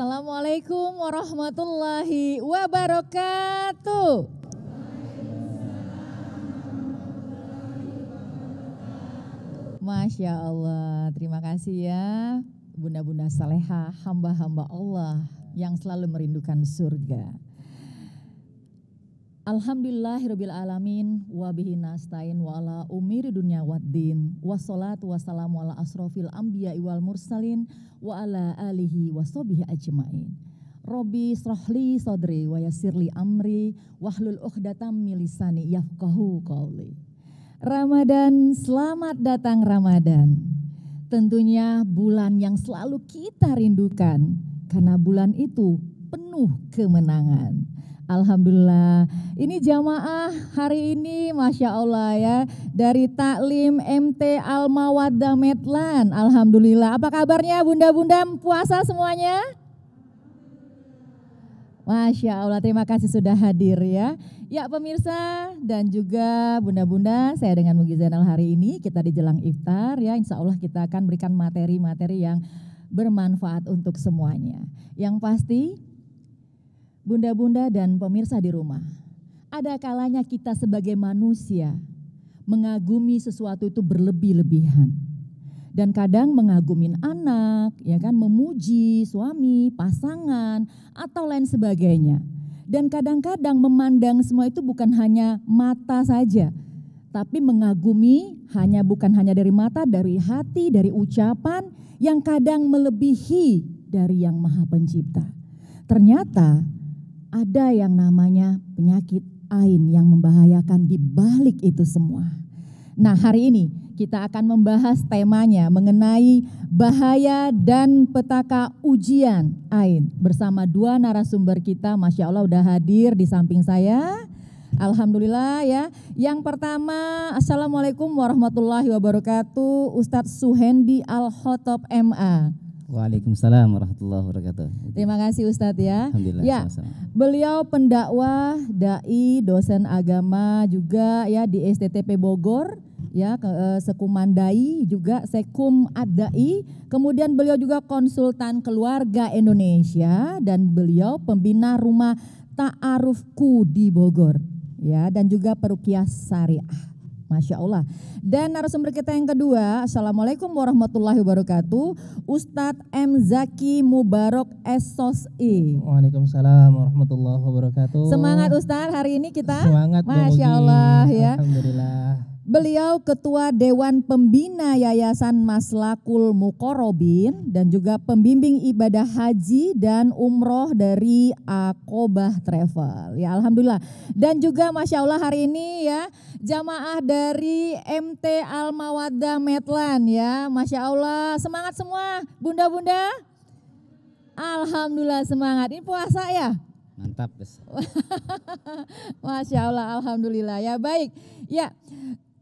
Assalamualaikum warahmatullahi wabarakatuh. Masya Allah, terima kasih ya bunda-bunda salehah, hamba-hamba Allah yang selalu merindukan surga. Alhamdulillahirabbil alamin wa bihi nasta'in wa ala umuri dunya waddin wassalatu wassalamu ala asrofil anbiya'i wal mursalin wa ala alihi wa sahbihi ajmain. Robbi shrahli sadri wa yassirli amri wahlul 'uqdatam min lisani yafqahu qawli. Ramadan, selamat datang Ramadan. Tentunya bulan yang selalu kita rindukan karena bulan itu penuh kemenangan. Alhamdulillah, ini jamaah hari ini Masya Allah ya, dari Taklim MT Al-Mawaddah Medlan. Alhamdulillah, apa kabarnya bunda-bunda puasa semuanya? Masya Allah, terima kasih sudah hadir ya. Ya pemirsa dan juga bunda-bunda, saya dengan Mugi Zainal hari ini kita di jelang iftar ya, insya Allah kita akan berikan materi-materi yang bermanfaat untuk semuanya. Yang pasti bunda-bunda dan pemirsa di rumah, ada kalanya kita sebagai manusia mengagumi sesuatu itu berlebih-lebihan. Dan kadang mengagumin anak, ya kan, memuji suami, pasangan, atau lain sebagainya. Dan kadang-kadang memandang semua itu bukan hanya mata saja, tapi mengagumi bukan hanya dari mata, dari hati, dari ucapan yang kadang melebihi dari Yang Maha Pencipta. Ternyata ada yang namanya penyakit ain yang membahayakan di balik itu semua. Nah, hari ini kita akan membahas temanya mengenai bahaya dan petaka ujian ain bersama dua narasumber kita. Masya Allah udah hadir di samping saya. Alhamdulillah ya. Yang pertama, Assalamualaikum warahmatullahi wabarakatuh, Ustadz Suhendi Al-Khotob MA. Waalaikumsalam warahmatullahi wabarakatuh. Terima kasih Ustadz ya. Alhamdulillah. Ya, beliau pendakwah, dai, dosen agama juga ya di STTP Bogor ya, Sekumandai juga Sekum Ad-Dai. Kemudian beliau juga konsultan keluarga Indonesia dan beliau pembina rumah Ta'arufku di Bogor ya, dan juga peruqyah syariah. Masya Allah. Dan narasumber kita yang kedua, Assalamualaikum warahmatullahi wabarakatuh, Ustadz M. Zaki Mubarok SOSI. Waalaikumsalam warahmatullahi wabarakatuh. Semangat Ustadz hari ini kita. Semangat Masya Allah ya. Alhamdulillah. Beliau Ketua Dewan Pembina Yayasan Maslakul Muqarrabin dan juga pembimbing ibadah haji dan umroh dari Aqobah Travel. Ya Alhamdulillah. Dan juga Masya Allah hari ini ya jamaah dari MT Al-Mawaddah Medlan ya. Masya Allah, semangat semua bunda-bunda. Alhamdulillah semangat. Ini puasa ya? Mantap. Masya Allah, Alhamdulillah ya. Baik ya.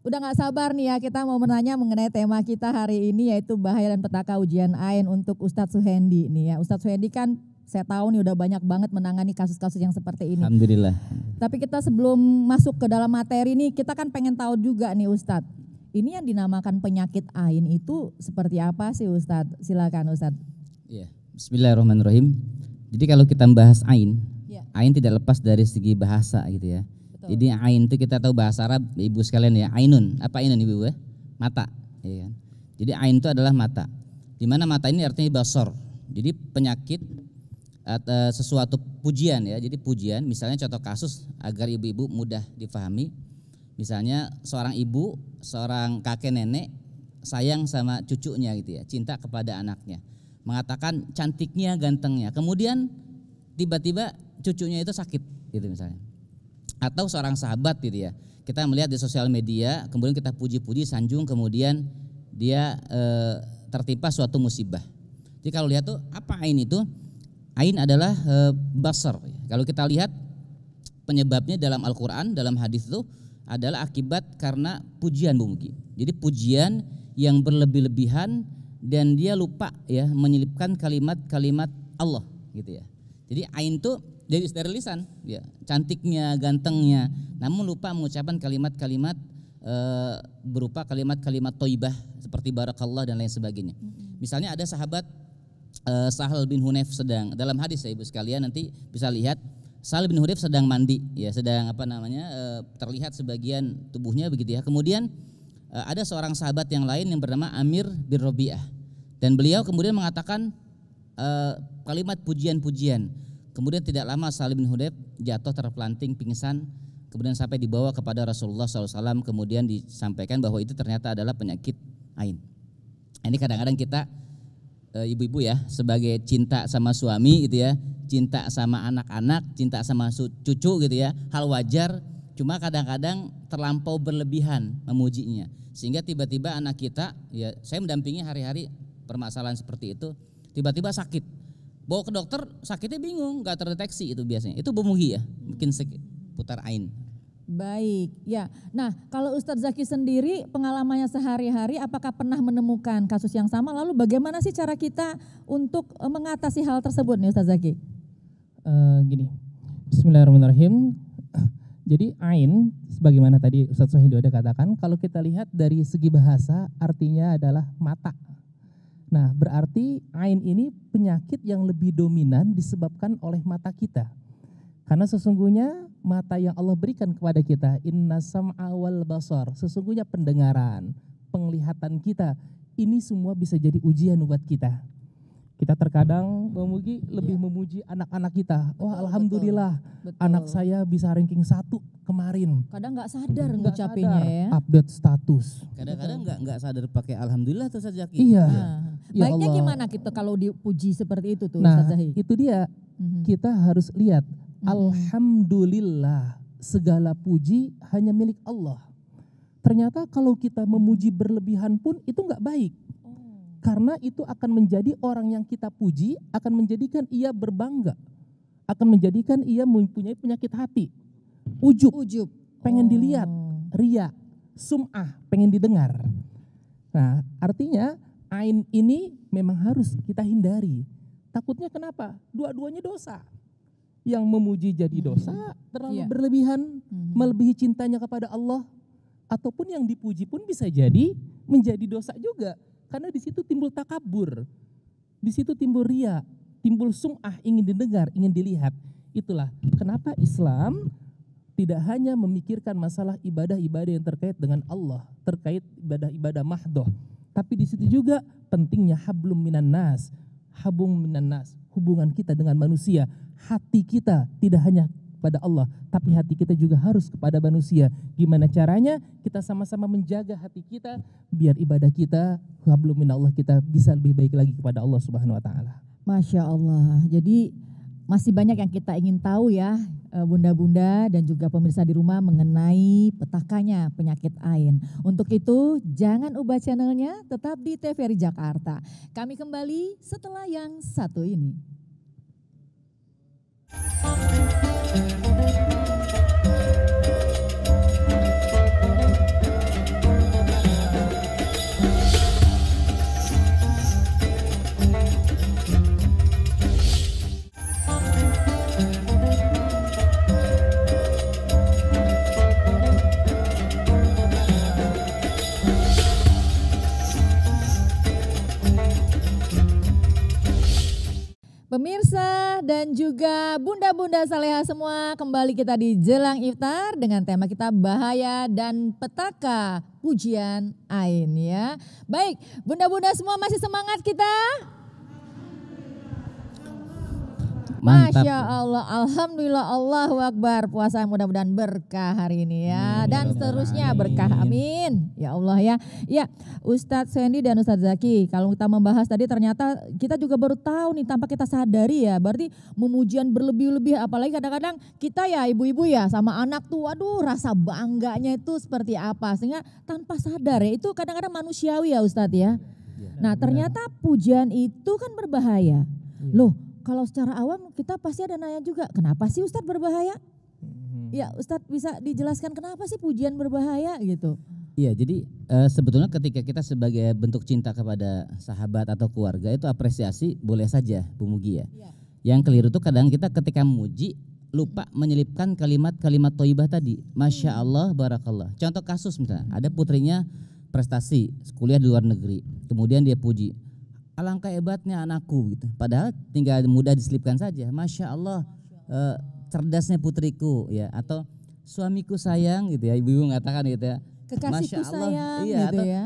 Udah gak sabar nih ya, kita mau menanya mengenai tema kita hari ini yaitu bahaya dan petaka ujian ain untuk Ustadz Suhendi nih ya. Ustadz Suhendi kan saya tahu nih udah banyak banget menangani kasus-kasus yang seperti ini. Alhamdulillah. Tapi kita sebelum masuk ke dalam materi nih, kita kan pengen tahu juga nih Ustadz. Ini yang dinamakan penyakit ain itu seperti apa sih Ustadz? Silakan Ustadz. Iya, bismillahirrahmanirrahim. Jadi kalau kita membahas ain, ya, ain tidak lepas dari segi bahasa gitu ya. Jadi ain itu kita tahu bahasa Arab ibu sekalian ya, ainun. Apa ainun ibu ya? Mata, ya kan? Jadi ain itu adalah mata. Di mana mata ini artinya basor. Jadi penyakit atau sesuatu pujian ya. Jadi pujian, misalnya contoh kasus agar ibu-ibu mudah difahami. Misalnya seorang ibu, seorang kakek nenek sayang sama cucunya gitu ya, cinta kepada anaknya. Mengatakan cantiknya, gantengnya. Kemudian tiba-tiba cucunya itu sakit gitu misalnya. Atau seorang sahabat gitu ya, kita melihat di sosial media, kemudian kita puji-puji, sanjung, kemudian dia tertimpa suatu musibah. Jadi kalau lihat tuh apa ain itu? Ain adalah basar. Kalau kita lihat penyebabnya dalam Al-Quran, dalam hadis itu adalah akibat karena pujian Bu Mugi. Jadi pujian yang berlebih-lebihan dan dia lupa ya menyelipkan kalimat-kalimat Allah gitu ya. Jadi ain itu dari lisan, ya, cantiknya, gantengnya, namun lupa mengucapkan kalimat-kalimat berupa kalimat-kalimat thayyibah seperti barakallah dan lain sebagainya. Misalnya ada sahabat Sahal bin Hunayf sedang dalam hadis ya Ibu sekalian, nanti bisa lihat Sahal bin Hunayf sedang mandi ya, sedang terlihat sebagian tubuhnya begitu ya. Kemudian ada seorang sahabat yang lain yang bernama Amir bin Rabi'ah, dan beliau kemudian mengatakan kalimat pujian-pujian. Kemudian tidak lama Sahal bin Hunayf jatuh terpelanting pingsan, kemudian sampai dibawa kepada Rasulullah SAW, kemudian disampaikan bahwa itu ternyata adalah penyakit ain. Ini kadang-kadang kita ibu-ibu ya, sebagai cinta sama suami gitu ya, cinta sama anak-anak, cinta sama cucu gitu ya, hal wajar. Cuma kadang-kadang terlampau berlebihan memujinya, sehingga tiba-tiba anak kita ya, saya mendampingi hari-hari permasalahan seperti itu, tiba-tiba sakit, bawa ke dokter sakitnya bingung, nggak terdeteksi, itu biasanya itu bumugi ya, mungkin putar ain. Baik, ya. Nah, kalau Ustadz Zaki sendiri pengalamannya sehari-hari, apakah pernah menemukan kasus yang sama? Lalu bagaimana sih cara kita untuk mengatasi hal tersebut nih Ustadz Zaki? Gini, Bismillahirrahmanirrahim. Jadi ain, sebagaimana tadi Ustadz Sohido ada katakan, kalau kita lihat dari segi bahasa artinya adalah mata. Nah, berarti ain ini penyakit yang lebih dominan disebabkan oleh mata kita. Karena sesungguhnya mata yang Allah berikan kepada kita, inna sam'a wal basar, sesungguhnya pendengaran, penglihatan kita, ini semua bisa jadi ujian buat kita. Kita terkadang lebih memuji anak-anak kita. Wah, alhamdulillah, betul. Anak saya bisa ranking 1 kemarin. Kadang nggak sadar ngucapinnya ya. Update status. Kadang-kadang nggak sadar pakai alhamdulillah tuh Ustadz Zaki. Iya. Ya baiknya Allah. Gimana kita kalau dipuji seperti itu tuh Nah, Ustadz Zahi? itu dia. Kita harus lihat. Alhamdulillah, segala puji hanya milik Allah. Ternyata kalau kita memuji berlebihan pun itu nggak baik. Karena itu akan menjadi orang yang kita puji, akan menjadikan ia berbangga. Akan menjadikan ia mempunyai penyakit hati. Ujub. Pengen dilihat. Ria. Sum'ah. Pengen didengar. Nah, artinya ain ini memang harus kita hindari. Takutnya kenapa? Dua-duanya dosa. Yang memuji jadi dosa, terlalu berlebihan, melebihi cintanya kepada Allah. Ataupun yang dipuji pun bisa jadi menjadi dosa juga. Karena di situ timbul takabur, di situ timbul ria, timbul sum'ah, ingin didengar, ingin dilihat. Itulah kenapa Islam tidak hanya memikirkan masalah ibadah-ibadah yang terkait dengan Allah, terkait ibadah-ibadah mahdoh, tapi di situ juga pentingnya hablum minan nas, hubungan kita dengan manusia. Hati kita tidak hanya kepada Allah, tapi hati kita juga harus kepada manusia. Gimana caranya? Kita sama-sama menjaga hati kita biar ibadah kita, hablum minallah, kita bisa lebih baik lagi kepada Allah Subhanahu wa taala. Masya Allah. Jadi masih banyak yang kita ingin tahu ya, bunda-bunda dan juga pemirsa di rumah mengenai petakannya penyakit ain. Untuk itu jangan ubah channelnya, tetap di TVRI Jakarta. Kami kembali setelah yang satu ini. Pemirsa dan juga bunda-bunda saleha semua, kembali kita di Jelang Iftar dengan tema kita bahaya dan petaka pujian ain ya. Baik, bunda-bunda semua masih semangat kita? Mantap. Masya Allah, alhamdulillah, Allahu Akbar. Puasa mudah-mudahan berkah hari ini ya, dan seterusnya berkah, amin. Ya Allah ya. Ya, Ustadz Sandy dan Ustadz Zaki, kalau kita membahas tadi ternyata kita juga baru tahu nih, tanpa kita sadari ya, berarti memujian berlebih-lebih, apalagi kadang-kadang kita ya ibu-ibu ya sama anak tuh, aduh rasa bangganya itu seperti apa, sehingga tanpa sadar ya, itu kadang-kadang manusiawi ya Ustadz ya. Nah ternyata pujian itu kan berbahaya. Loh, kalau secara awam kita pasti ada nanya juga, kenapa sih Ustadz berbahaya? Ya Ustadz bisa dijelaskan kenapa sih pujian berbahaya gitu? Iya, jadi sebetulnya ketika kita sebagai bentuk cinta kepada sahabat atau keluarga itu apresiasi boleh saja, Bu Mugi ya. Yang keliru tuh kadang kita ketika memuji lupa menyelipkan kalimat-kalimat thayyibah tadi. Masya Allah, barakallah. Contoh kasus misalnya, ada putrinya prestasi kuliah di luar negeri, kemudian dia puji, alangkah hebatnya anakku gitu. Padahal tinggal mudah diselipkan saja. Masya Allah, cerdasnya putriku ya, atau suamiku sayang gitu ya, ibu-ibu mengatakan gitu ya. Kekasihku Masya Allah, sayang iya, gitu atau, ya.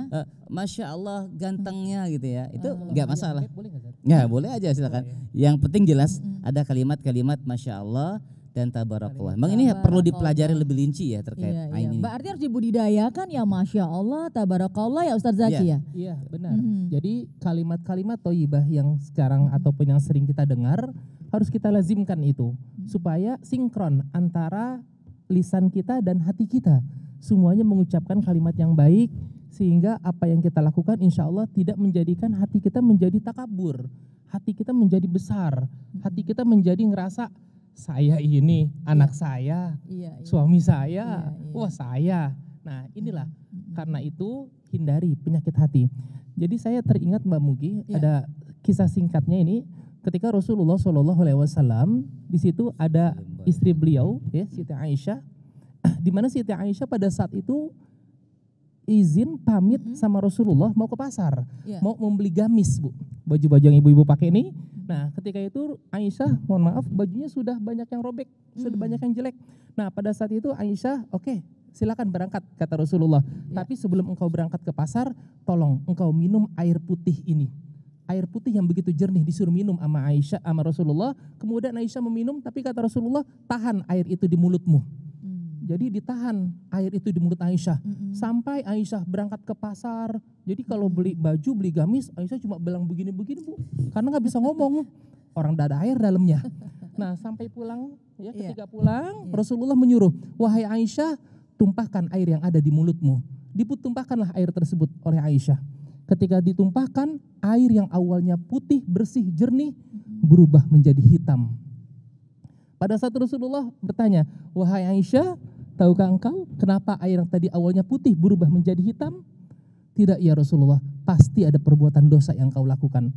Masya Allah gantengnya gitu ya. Itu nggak masalah. Boleh nggak, Ustaz? Ya boleh aja silakan. Yang penting jelas ada kalimat-kalimat Masya Allah dan tabarakallah. Memang ini perlu dipelajari lebih linci ya terkait Iya, ain ini. Berarti harus dibudidayakan ya, Masya Allah, tabarakallah ya Ustadz Zaki ya. Iya benar. Jadi kalimat-kalimat thayyibah yang sekarang ataupun yang sering kita dengar harus kita lazimkan itu supaya sinkron antara lisan kita dan hati kita. Semuanya mengucapkan kalimat yang baik sehingga apa yang kita lakukan insya Allah tidak menjadikan hati kita menjadi takabur, hati kita menjadi besar, hati kita menjadi ngerasa saya ini anak saya, suami saya, wah saya. Nah inilah karena itu hindari penyakit hati. Jadi saya teringat Mbak Mugi ada kisah singkatnya ini ketika Rasulullah SAW di situ ada istri beliau ya Siti Aisyah, di mana Siti Aisyah pada saat itu izin pamit sama Rasulullah mau ke pasar, mau membeli gamis Bu, baju-baju yang ibu-ibu pakai ini. Nah ketika itu Aisyah mohon maaf bajunya sudah banyak yang robek, sudah banyak yang jelek. Nah pada saat itu Aisyah oke, silakan berangkat kata Rasulullah. Tapi sebelum engkau berangkat ke pasar, tolong engkau minum air putih ini. Air putih yang begitu jernih disuruh minum sama Aisyah sama Rasulullah. Kemudian Aisyah meminum tapi kata Rasulullah tahan air itu di mulutmu. Jadi ditahan air itu di mulut Aisyah sampai Aisyah berangkat ke pasar. Jadi kalau beli baju, beli gamis, Aisyah cuma bilang begini-begini Bu, karena nggak bisa ngomong. Orang nggak ada air dalamnya. Nah sampai pulang, ya ketika pulang Rasulullah menyuruh, wahai Aisyah, tumpahkan air yang ada di mulutmu. Ditumpahkanlah air tersebut oleh Aisyah. Ketika ditumpahkan, air yang awalnya putih, bersih, jernih berubah menjadi hitam. Pada saat Rasulullah bertanya, wahai Aisyah, tahukah engkau kenapa air yang tadi awalnya putih berubah menjadi hitam? Tidak ya Rasulullah, pasti ada perbuatan dosa yang kau lakukan.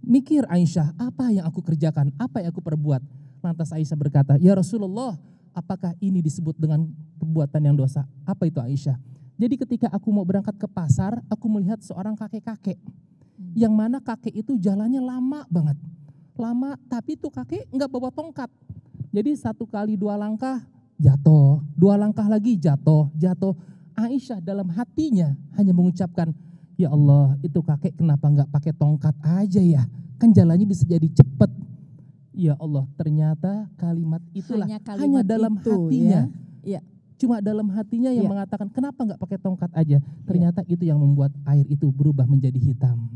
Mikir Aisyah, apa yang aku kerjakan, apa yang aku perbuat? Lantas Aisyah berkata, ya Rasulullah, apakah ini disebut dengan perbuatan yang dosa? Apa itu Aisyah? Jadi ketika aku mau berangkat ke pasar, aku melihat seorang kakek-kakek. Yang mana kakek itu jalannya lama banget. Lama, tapi tuh kakek nggak bawa tongkat. Jadi 1 kali 2 langkah jatuh, 2 langkah lagi jatuh. Aisyah dalam hatinya hanya mengucapkan, ya Allah itu kakek kenapa nggak pakai tongkat aja ya? Kan jalannya bisa jadi cepet. Ya Allah ternyata kalimat itulah hanya dalam hatinya. Ya. Cuma dalam hatinya yang mengatakan kenapa nggak pakai tongkat aja. Ternyata itu yang membuat air itu berubah menjadi hitam.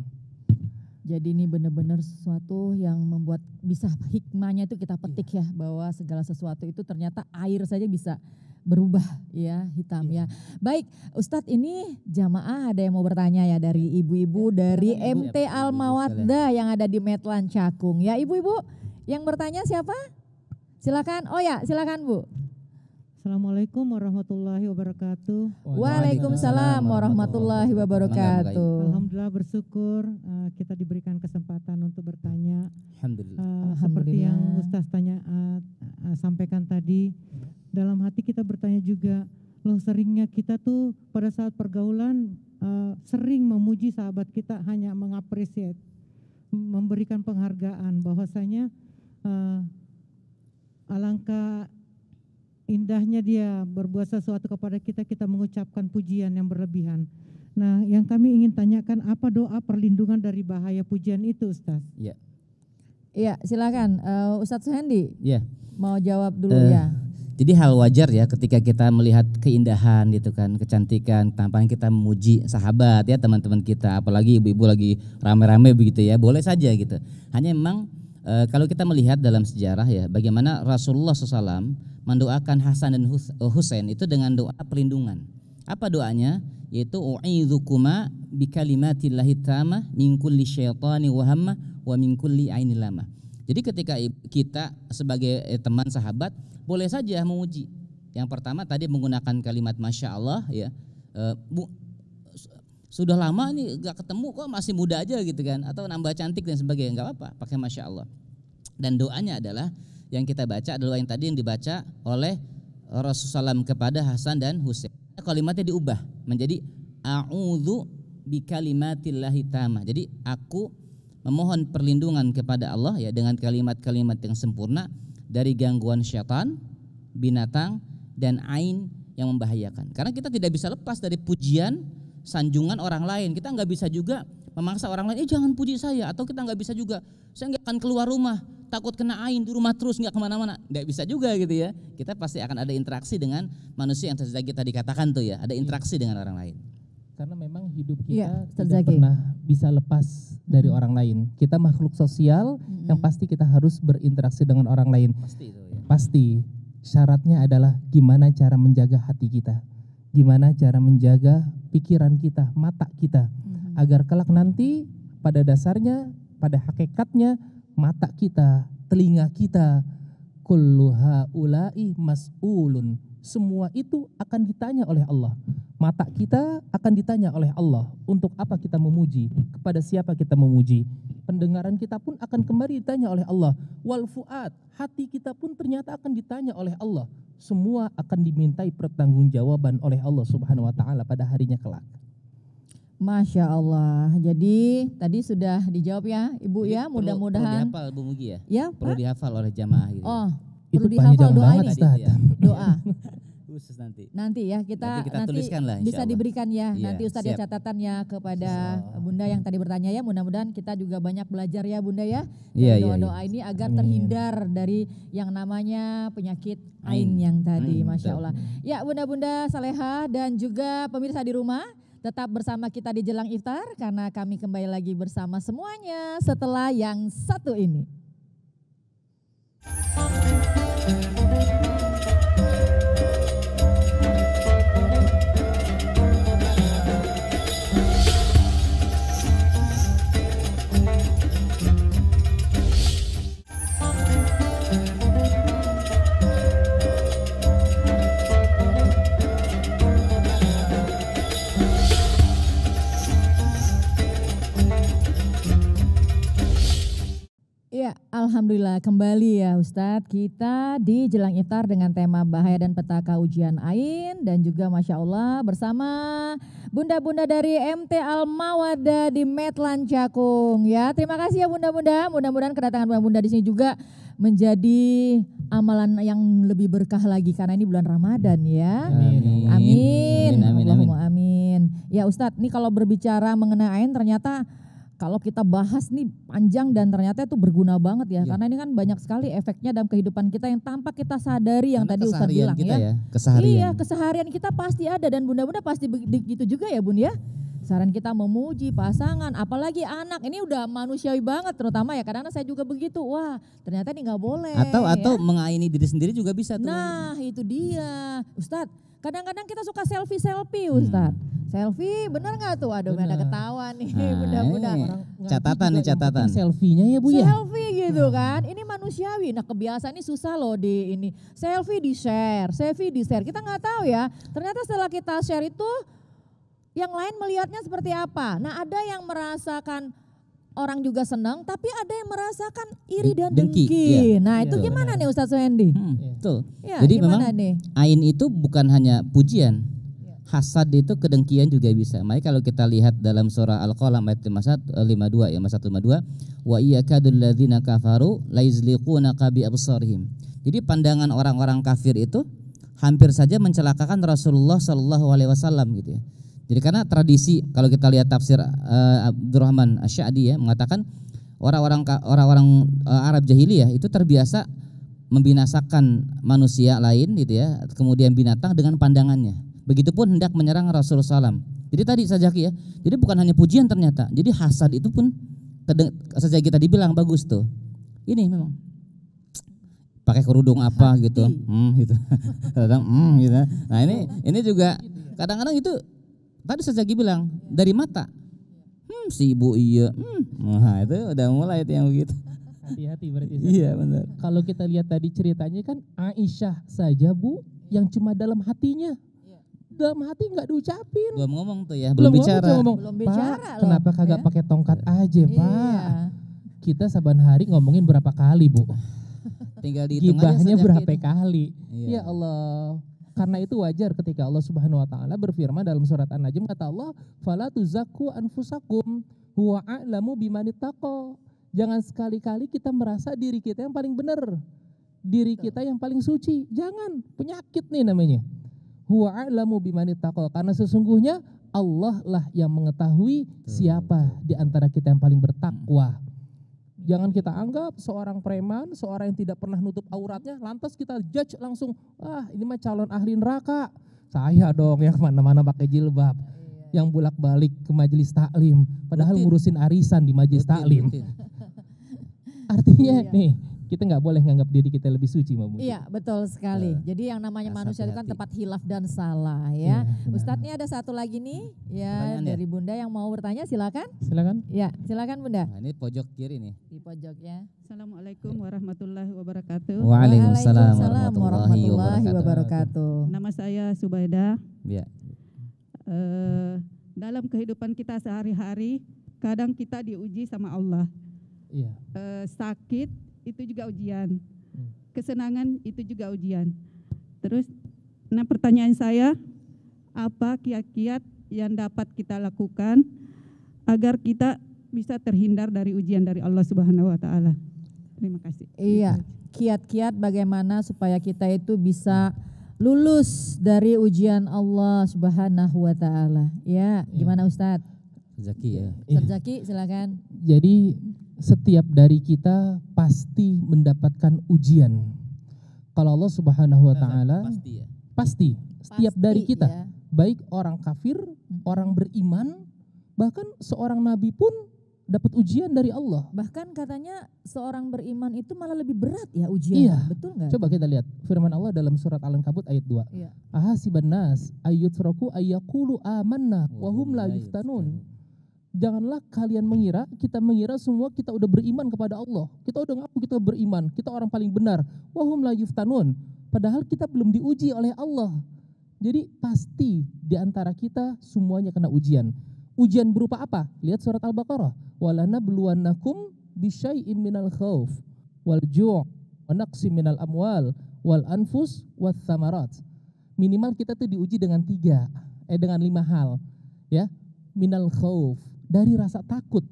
Jadi ini benar-benar sesuatu yang membuat bisa hikmahnya itu kita petik ya, bahwa segala sesuatu itu ternyata air saja bisa berubah ya hitam ya. Baik Ustadz, ini jamaah ada yang mau bertanya ya dari ibu-ibu dari MT Al Mawaddah yang ada di Medlan Cakung ya. Ibu-ibu yang bertanya siapa? Silakan. Oh ya silakan Bu. Assalamualaikum warahmatullahi wabarakatuh. Waalaikumsalam warahmatullahi wabarakatuh. Alhamdulillah bersyukur kita diberikan kesempatan untuk bertanya. Alhamdulillah. Seperti yang Ustaz sampaikan tadi, dalam hati kita bertanya juga, loh seringnya kita tuh pada saat pergaulan sering memuji sahabat kita, hanya mengapresiasi, memberikan penghargaan bahwasanya alangkah indahnya dia berbuat sesuatu kepada kita, kita mengucapkan pujian yang berlebihan. Nah, yang kami ingin tanyakan, apa doa perlindungan dari bahaya pujian itu, Ustaz? Iya. Iya, silakan Ustadz Suhendi. Iya. Mau jawab dulu ya. Jadi hal wajar ya ketika kita melihat keindahan gitu kan, kecantikan, tampaknya kita memuji sahabat ya teman-teman kita, apalagi ibu-ibu lagi rame-rame begitu ya, boleh saja gitu. Hanya memang kalau kita melihat dalam sejarah ya, bagaimana Rasulullah SAW mendoakan Hasan dan Husain itu dengan doa perlindungan. Apa doanya? Yaitu u'idzukuma bikalimatillahi tamah min kulli syaitani wa hamma wa min kulli ainil lama. Jadi ketika kita sebagai teman sahabat boleh saja memuji. Yang pertama tadi menggunakan kalimat Masya Allah ya. Sudah lama nih gak ketemu kok masih muda aja gitu kan, atau nambah cantik dan sebagainya, nggak apa-apa, pakai Masya Allah. Dan doanya adalah yang kita baca adalah yang tadi yang dibaca oleh Rasulullah SAW kepada Hasan dan Husain. Kalimatnya diubah menjadi a'udzu bikalimatillahi tamah. Jadi aku memohon perlindungan kepada Allah ya dengan kalimat-kalimat yang sempurna dari gangguan syaitan, binatang dan ain yang membahayakan. Karena kita tidak bisa lepas dari pujian, sanjungan orang lain. Kita nggak bisa juga memaksa orang lain, jangan puji saya, atau kita nggak bisa juga, saya nggak akan keluar rumah, takut kena ain di rumah terus nggak kemana-mana, nggak bisa juga gitu ya. Kita pasti akan ada interaksi dengan manusia yang kita dikatakan tuh ya, ada interaksi dengan orang lain. Karena memang hidup Iya, kita Ustaz tidak Zaki. pernah bisa lepas dari orang lain. Kita makhluk sosial yang pasti kita harus berinteraksi dengan orang lain. Pasti itu ya. Pasti syaratnya adalah gimana cara menjaga hati kita, gimana cara menjaga pikiran kita, mata kita, agar kelak nanti pada dasarnya, pada hakikatnya mata kita, telinga kita, kullu haula'i mas'ulun, semua itu akan ditanya oleh Allah. Mata kita akan ditanya oleh Allah, untuk apa kita memuji, kepada siapa kita memuji. Pendengaran kita pun akan kembali ditanya oleh Allah. Wal fuad, hati kita pun ternyata akan ditanya oleh Allah. Semua akan dimintai pertanggungjawaban oleh Allah Subhanahu wa taala pada harinya kelak. Masya Allah. Jadi tadi sudah dijawab ya Ibu Jadi ya, perlu mudah-mudahan. dihafal Bu Mugi ya. Ya, Perlu Pak? dihafal oleh jamaah gitu. Oh, Itu perlu dihafal panjang doa banget, ini. Ustaz. Ya. Doa. Khusus nanti. Nanti ya kita Nanti kita tuliskan lah, bisa insyaallah. diberikan ya. Iya, Nanti Ustadz ya siap. catatannya kepada Bunda yang tadi bertanya ya. Mudah-mudahan kita juga banyak belajar ya Bunda ya. Iya, Dari iya, doa-doa ini agar Amin. terhindar dari yang namanya penyakit ain Ain. yang tadi. Masya Betul. Allah. Ya Bunda-Bunda Salehah dan juga pemirsa di rumah. Tetap bersama kita di Jelang Iftar karena kami kembali lagi bersama semuanya setelah yang satu ini. Ya, alhamdulillah kembali ya Ustadz. Kita di Jelang Iftar dengan tema bahaya dan petaka ujian ain dan juga Masya Allah bersama bunda-bunda dari MT Al-Mawaddah di Medlan Cakung ya. Terima kasih ya bunda-bunda. Mudah-mudahan kedatangan bunda-bunda di sini juga menjadi amalan yang lebih berkah lagi karena ini bulan Ramadan ya. Amin. Amin. Amin, amin, Allahumma amin. Ya Ustadz, ini kalau berbicara mengenai ain ternyata kalau kita bahas nih panjang dan ternyata itu berguna banget ya. Iya. Karena ini kan banyak sekali efeknya dalam kehidupan kita yang tanpa kita sadari yang Karena tadi Ustadz keseharian bilang kita ya. Keseharian. Iya, keseharian kita pasti ada dan bunda-bunda pasti begitu juga ya Bun ya. Saran kita memuji pasangan, apalagi anak. Ini udah manusiawi banget terutama ya. Kadang-kadang saya juga begitu. Wah, ternyata ini nggak boleh. Atau ya. mengaini diri sendiri juga bisa tuh. Nah itu dia Ustadz, kadang-kadang kita suka selfie Ustadz. Selfie bener gak tuh? Aduh ada Bener. ketawa nih Nah, bunda-bunda. ini Orang ngaji catatan juga nih, yang catatan. penting selfie-nya ya Bu ya. Selfie gitu kan, ini manusiawi. Nah kebiasaan ini susah loh di ini. Selfie di share. Kita nggak tahu ya. Ternyata setelah kita share itu, yang lain melihatnya seperti apa. Nah ada yang merasakan orang juga senang, tapi ada yang merasakan iri dan Dengki, dengki. iya. Nah itu Iya, gimana benar. nih Ustadz Suhendi? Betul. Ya, Jadi gimana memang nih? ain itu bukan hanya pujian. Hasad itu kedengkian juga bisa. Makanya kalau kita lihat dalam surah Al-Qalam ayat 52 ya, 152, wa iyakadul ladzina kafaru laizliqunaka bi absarihim. Jadi pandangan orang-orang kafir itu hampir saja mencelakakan Rasulullah sallallahu alaihi wasallam gitu ya. Jadi karena tradisi kalau kita lihat tafsir Abdurrahman Asy-Sya'di ya mengatakan orang-orang Arab jahiliyah itu terbiasa membinasakan manusia lain gitu ya, kemudian binatang dengan pandangannya. Begitupun hendak menyerang Rasulullah SAW. Jadi tadi Zaki ya, jadi bukan hanya pujian ternyata. Jadi hasad itu pun Zaki tadi bilang bagus tuh. Ini memang pakai kerudung apa gitu, gitu. Kadang gitu. Nah ini juga kadang-kadang itu tadi Zaki bilang dari mata. Si ibu iya. Nah itu udah mulai itu yang begitu. Hati-hati berarti. Iya benar. Kalau kita lihat tadi ceritanya kan Aisyah saja Bu yang cuma dalam hatinya. Dalam hati nggak diucapin. Belum ngomong tuh ya, belum bicara. Ngomong, Belum Pak, bicara loh, kenapa kagak ya. pakai tongkat aja Pak? Iya. Kita saban hari ngomongin berapa kali Bu? Tinggal dihitung aja Gibahnya sejak berapa itu. kali? Iya. Ya Allah. Karena itu wajar ketika Allah Subhanahu wa taala berfirman dalam surat An-Najm, kata Allah, "Fala tuzakku anfusakum huwa a'lamu bimanittaqo." Jangan sekali-kali kita merasa diri kita yang paling benar, diri kita yang paling suci. Jangan, penyakit nih namanya. Huwa a'lamu bimani taqwa, karena sesungguhnya Allah lah yang mengetahui siapa di antara kita yang paling bertakwa. Jangan kita anggap seorang preman, seorang yang tidak pernah nutup auratnya, lantas kita judge langsung, ini mah calon ahli neraka. Saya dong yang mana-mana pakai jilbab, yang bolak-balik ke majelis taklim, padahal ngurusin arisan di majelis taklim. Artinya nih, kita nggak boleh nganggap diri kita lebih suci, Mbak. Iya, betul sekali. Jadi yang namanya manusia itu kan tempat hilaf dan salah ya. Ustadz, ini ada satu lagi nih ya dari Bunda yang mau bertanya, silakan. Silakan. Ya, silakan Bunda. Nah, ini pojok kiri nih. Di pojoknya. Assalamualaikum warahmatullahi wabarakatuh. Waalaikumsalam warahmatullahi wabarakatuh. Nama saya Subaidah. Ya. Dalam kehidupan kita sehari-hari, kadang kita diuji sama Allah. Iya. Sakit itu juga ujian, kesenangan itu juga ujian. Terus, pertanyaan saya, apa kiat-kiat yang dapat kita lakukan agar kita bisa terhindar dari ujian dari Allah Subhanahu Wa Taala? Terima kasih. Iya, kiat-kiat bagaimana supaya kita itu bisa lulus dari ujian Allah Subhanahu Wa Taala. Ya, gimana Ustadz? Zaki ya. Ustadz Zaki, silakan. Jadi setiap dari kita pasti mendapatkan ujian. Kalau Allah Subhanahu Wa Taala pasti setiap dari kita, ya. Baik orang kafir, orang beriman, bahkan seorang nabi pun dapat ujian dari Allah. Bahkan katanya seorang beriman itu malah lebih berat ya ujiannya. Iya. Betul nggak? Coba kita lihat firman Allah dalam surat Al-Ankabut ayat 2. Iya. Ahasiban nas ayyutraku ayyaqulu amanna wa hum la yuftanun. Janganlah kalian mengira, kita mengira semua kita udah beriman kepada Allah. Kita udah ngaku kita beriman, kita orang paling benar. Wa hum la yuftanun. Padahal kita belum diuji oleh Allah. Jadi pasti di antara kita semuanya kena ujian. Ujian berupa apa? Lihat surat Al-Baqarah. Walanabluwannakum bisyai'im minal khauf wal ju' wa naqsim minal amwal wal anfus wath thamarat. Minimal kita tuh diuji dengan 5 hal. Ya. Minal khauf, dari rasa takut.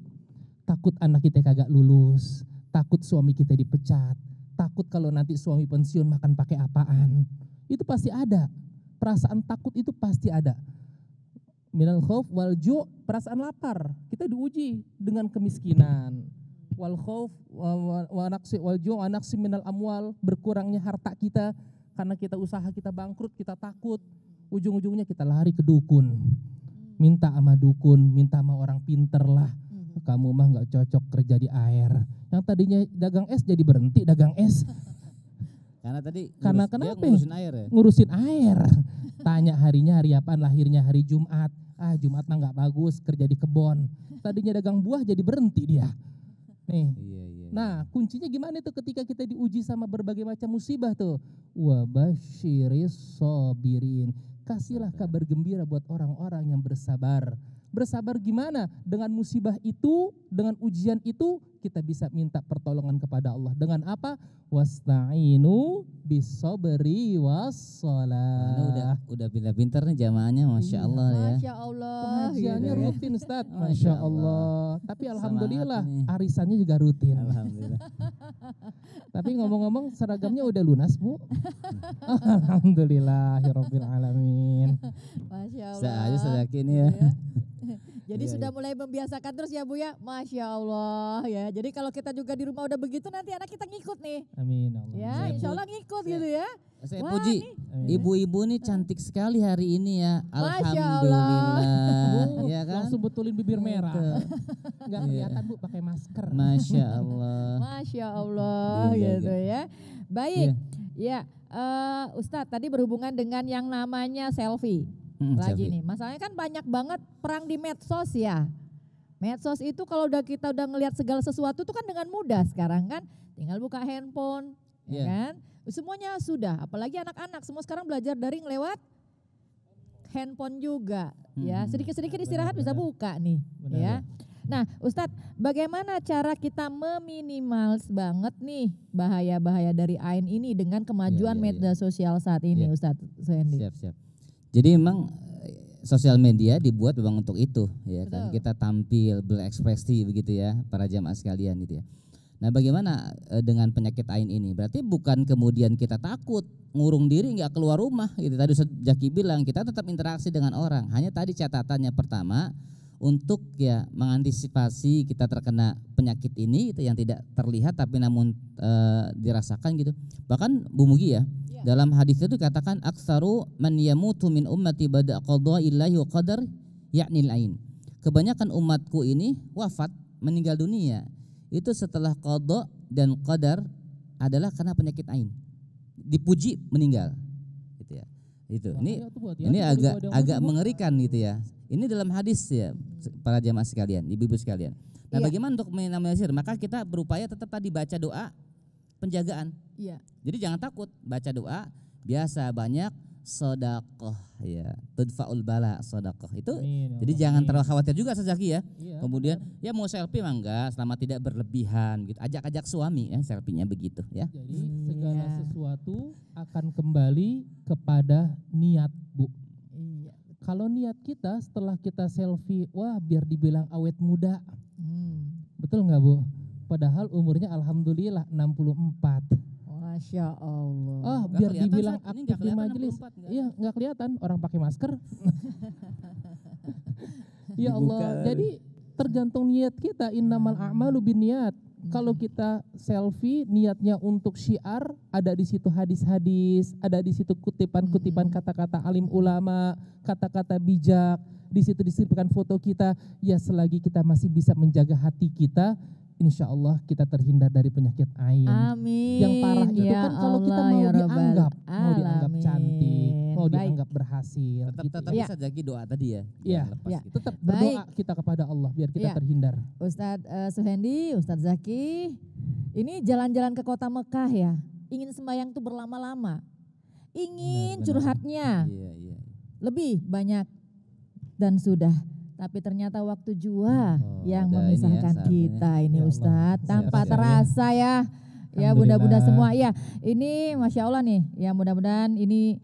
Takut anak kita kagak lulus, takut suami kita dipecat, takut kalau nanti suami pensiun makan pakai apaan. Itu pasti ada. Perasaan takut itu pasti ada. Minal khauf wal ju', perasaan lapar. Kita diuji dengan kemiskinan. Wal khauf wa naqsi wal ju' wa naqsi minal amwal, berkurangnya harta kita karena kita usaha kita bangkrut, kita takut. Ujung-ujungnya kita lari ke dukun. Minta sama dukun, minta sama orang pinter lah. Kamu mah nggak cocok kerja di air. Yang tadinya dagang es jadi berhenti dagang es. Karena kenapa? Ngurusin air ya? Ngurusin air. Tanya harinya hari apaan, lahirnya hari Jumat. Jumat mah nggak bagus, kerja di kebon. Tadinya dagang buah jadi berhenti dia. Nih. Iya. Nah, kuncinya gimana tuh ketika kita diuji sama berbagai macam musibah tuh? Wa basyiris sabirin. Kasihlah kabar gembira buat orang-orang yang bersabar. Bersabar gimana? Dengan musibah itu, dengan ujian itu, kita bisa minta pertolongan kepada Allah. Dengan apa? Wasta'inu bis-sabri was-shalah. Udah pintar-pintar nih jamaahnya, Masya Allah ya. Masya Allah. Pengajiannya gitu ya. rutin Ustaz, Masya Allah. Tapi alhamdulillah arisannya juga rutin. Alhamdulillah. Tapi ngomong-ngomong seragamnya udah lunas Bu. Alhamdulillahirabbil alamin. Masya Allah. Saya aja sedaki ini ya. Jadi sudah mulai membiasakan terus ya Bu ya. Masya Allah ya. Jadi kalau kita juga di rumah udah begitu, nanti anak kita ngikut nih. Amin Allah. Ya, insya Allah ngikut gitu ya. Saya Wah, puji nih. ibu-ibu nih cantik sekali hari ini ya. Masya Alhamdulillah. Iya kan? Langsung betulin bibir merah. Enggak Iya. kelihatan Bu pakai masker. Masya Allah. Masya Allah Iya, gitu iya. ya. Baik, ya Ustadz tadi berhubungan dengan yang namanya selfie. Lagi selfie. nih, masalahnya kan banyak banget perang di medsos ya. Medsos itu kalau kita udah ngelihat segala sesuatu itu kan dengan mudah sekarang kan. Tinggal buka handphone, ya Iya. kan. Semuanya sudah, apalagi anak-anak semua sekarang belajar daring lewat handphone juga. Ya, sedikit-sedikit istirahat bisa buka nih, Benar, ya. Nah, Ustadz, bagaimana cara kita meminimalis banget nih bahaya-bahaya dari AIN ini dengan kemajuan Iya. media sosial saat ini, Iya. Ustadz Suhendi? Siap. Jadi memang sosial media dibuat memang untuk itu, ya kan? Betul. Kita tampil, berekspresi begitu ya, para jamaah sekalian gitu ya. Nah, bagaimana dengan penyakit ain ini? Berarti bukan kemudian kita takut, ngurung diri nggak keluar rumah gitu. Tadi Ustaz Zaki bilang kita tetap interaksi dengan orang. Hanya tadi catatannya pertama untuk ya mengantisipasi kita terkena penyakit ini itu yang tidak terlihat tapi namun dirasakan gitu. Bahkan Bu Mugi ya, dalam hadis itu dikatakan aktsaru man yamutu min ummati ba'da qada'illahi wa qadar yaknil ain. Kebanyakan umatku ini wafat, meninggal dunia itu setelah qada dan qadar adalah karena penyakit ain. Dipuji meninggal gitu ya. Itu. Ini agak mengerikan gitu ya. Ini dalam hadis ya para jamaah sekalian, ibu-ibu sekalian. Nah, bagaimana untuk meminimalisir? Maka kita berupaya tetap tadi baca doa penjagaan. Iya. Jadi jangan takut, baca doa biasa banyak sedekah ya. Tudfaul bala sedekah. Itu jadi jangan terlalu khawatir juga Zaki ya. Kemudian ya mau selfie mah enggak selama tidak berlebihan gitu. Ajak-ajak suami ya selfie-nya begitu ya. Jadi segala sesuatu akan kembali kepada niat, Bu. Iya. Kalau niat kita setelah kita selfie, wah biar dibilang awet muda. Betul nggak, Bu? Padahal umurnya alhamdulillah 64. Masya Allah. Oh, Nggak biar kelihatan, dibilang Ustaz. Ini aktif nggak di kelihatan majelis. 64, nggak? Iya, nggak kelihatan orang pakai masker. Ya Allah, jadi tergantung niat kita. Innamal a'malu binniyat. Kalau kita selfie niatnya untuk syiar, ada di situ hadis-hadis, ada di situ kutipan-kutipan kata-kata alim ulama, kata-kata bijak, di situ disebutkan foto kita. Ya selagi kita masih bisa menjaga hati kita, insya Allah kita terhindar dari penyakit ain. Amin. Yang parah itu Ya kan kalau kita Allah, mau ya Rabbal dianggap cantik, mau Alamin. dianggap berhasil. Tetap gitu. bisa Zaki doa tadi ya. Iya. Jangan lepas Ya. gitu. Tetap Baik. berdoa kita kepada Allah biar kita Ya. terhindar. Ustadz Suhendi, Ustadz Zaki, ini jalan-jalan ke kota Mekah ya, ingin sembahyang tuh berlama-lama, ingin Benar. curhatnya Iya. lebih banyak dan sudah, tapi ternyata waktu jua yang ada ini ya memisahkan saatnya. kita ini Ya Allah. Ustadz, tanpa Siap-siap ya. terasa ya. Ya Alhamdulillah. bunda-bunda semua ya, ini Masya Allah nih, ya mudah-mudahan ini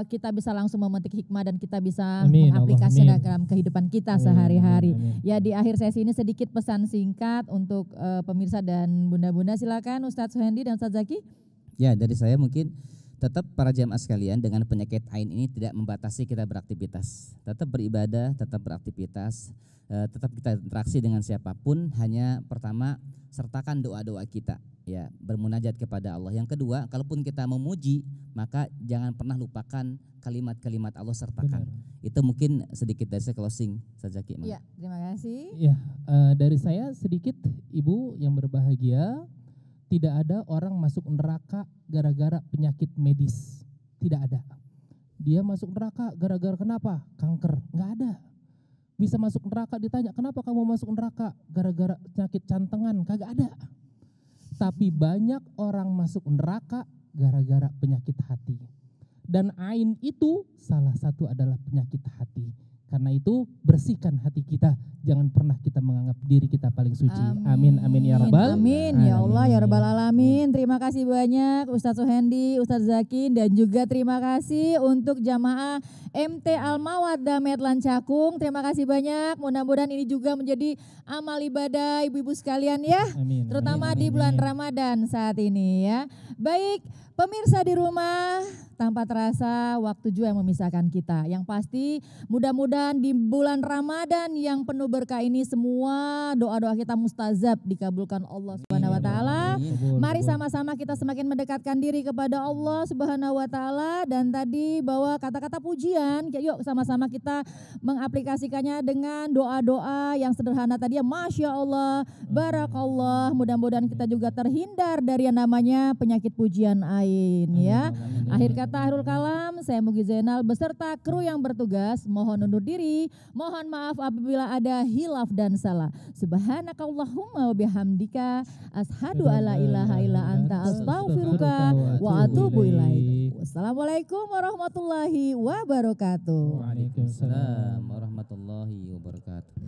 kita bisa langsung memetik hikmah dan kita bisa Amin, mengaplikasikan Allah, amin. dalam kehidupan kita Amin, sehari-hari. amin, amin. Ya di akhir sesi ini sedikit pesan singkat untuk pemirsa dan bunda-bunda, silakan Ustadz Suhendi dan Ustadz Zaki. Ya, dari saya mungkin tetap para jamaah sekalian dengan penyakit ain ini tidak membatasi kita beraktivitas. Tetap beribadah, tetap beraktivitas, tetap kita interaksi dengan siapapun, hanya pertama sertakan doa-doa kita ya, bermunajat kepada Allah. Yang kedua, kalaupun kita memuji, maka jangan pernah lupakan kalimat-kalimat Allah sertakan. Benar. Itu mungkin sedikit dari saya closing saja Ki. Ya, terima kasih. Ya, dari saya sedikit, Ibu yang berbahagia, tidak ada orang masuk neraka gara-gara penyakit medis. Tidak ada. Dia masuk neraka gara-gara kenapa? Kanker. Nggak ada. Bisa masuk neraka ditanya, kenapa kamu masuk neraka? Gara-gara penyakit jantengan. Kagak ada. Tapi banyak orang masuk neraka gara-gara penyakit hati. Dan ain itu salah satu adalah penyakit hati. Karena itu bersihkan hati kita, jangan pernah kita menganggap diri kita paling suci. Amin, amin ya rabbal. Amin ya Allah ya rabbal alamin. Terima kasih banyak Ustadz Suhendi, Ustadz Zaki, dan juga terima kasih untuk jamaah MT Al-Mawaddah Medlan Cakung. Terima kasih banyak. Mudah-mudahan ini juga menjadi amal ibadah ibu-ibu sekalian ya, Amin, terutama amin, di bulan amin. Ramadan saat ini ya. Baik, pemirsa di rumah, tanpa terasa waktu juga yang memisahkan kita. Yang pasti mudah-mudahan di bulan Ramadan yang penuh berkah ini semua doa-doa kita mustajab dikabulkan Allah Subhanahu wa taala. Mari sama-sama kita semakin mendekatkan diri kepada Allah Subhanahu wa taala, dan tadi bahwa kata-kata pujian, yuk sama-sama kita mengaplikasikannya dengan doa-doa yang sederhana tadi ya. Masya Allah, barakallah. Mudah-mudahan kita juga terhindar dari yang namanya penyakit pujian ain ya. Akhir kata akhirul kalam, saya Mugi Zainal beserta kru yang bertugas mohon undur diri, mohon maaf apabila ada hilaf dan salah. Subhanakallahumma wa bihamdika asyhadu alla ilaha illa anta astaghfiruka wa atubu ilaik. Wassalamualaikum warahmatullahi wabarakatuh. Waalaikumsalam warahmatullahi wabarakatuh.